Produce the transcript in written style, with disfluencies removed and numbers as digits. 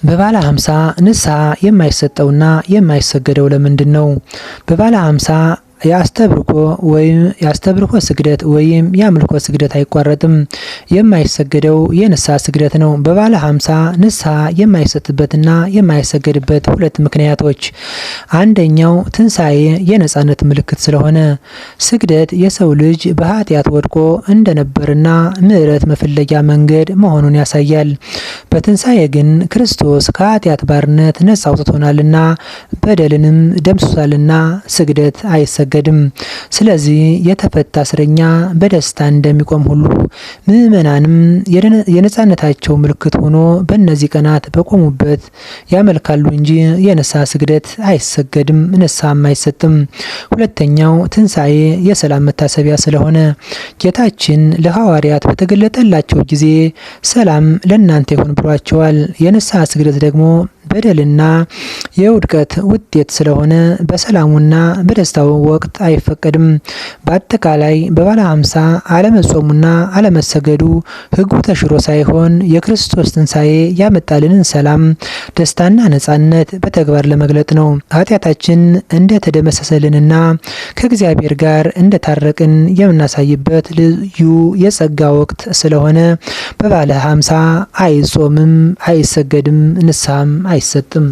በባለ 50 ንስሐ የማይሰጠውና የማይሰገደው ለምንድን ነው? በባለ 50 የአስተብርኮ ስግደት ወይም የአምልኮ ስግደት አይቋረጥም። የማይሰገደው የንስሐ ስግደት ነው። በባለ 50 ንስሐ የማይሰጥበትና የማይሰገድበት ሁለት ምክንያቶች፣ አንደኛው ትንሣኤ የነጻነት ምልክት ስለሆነ። ስግደት የሰው ልጅ በኃጢአት ወድቆ እንደነበርና ምሕረት መፈለጊያ መንገድ መሆኑን ያሳያል። በትንሣኤ ግን ክርስቶስ ከኃጢአት ባርነት ነጻ አውጥቶናልና በደልንም ደምስሷልና ስግደት አይሰገድም። ስለዚህ የተፈታ እስረኛ በደስታ እንደሚቆም ሁሉ ምዕመናንም የነጻነታቸው ምልክት ሆኖ በእነዚህ ቀናት በቆሙበት ያመልካሉ እንጂ የንስሐ ስግደት አይሰገድም፣ ንስሐም አይሰጥም። ሁለተኛው ትንሣኤ የሰላም መታሰቢያ ስለሆነ ጌታችን ለሐዋርያት በተገለጠላቸው ጊዜ ሰላም ለእናንተ ይሁን ብሏቸዋል። የንስሐ ስግደት ደግሞ በደልና የውድቀት ውጤት ስለሆነ በሰላሙና በደስታው ወቅት አይፈቀድም። በአጠቃላይ በባለ 50 አለመጾሙና አለመሰገዱ ሕጉ ተሽሮ ሳይሆን የክርስቶስ ትንሣኤ ያመጣልንን ሰላም፣ ደስታና ነጻነት በተግባር ለመግለጥ ነው። ኃጢአታችን እንደተደመሰሰልንና ከእግዚአብሔር ጋር እንደታረቅን የምናሳይበት ልዩ የጸጋ ወቅት ስለሆነ በባለ 50 አይጾምም፣ አይሰገድም፣ ንስሐም አይሰጥም።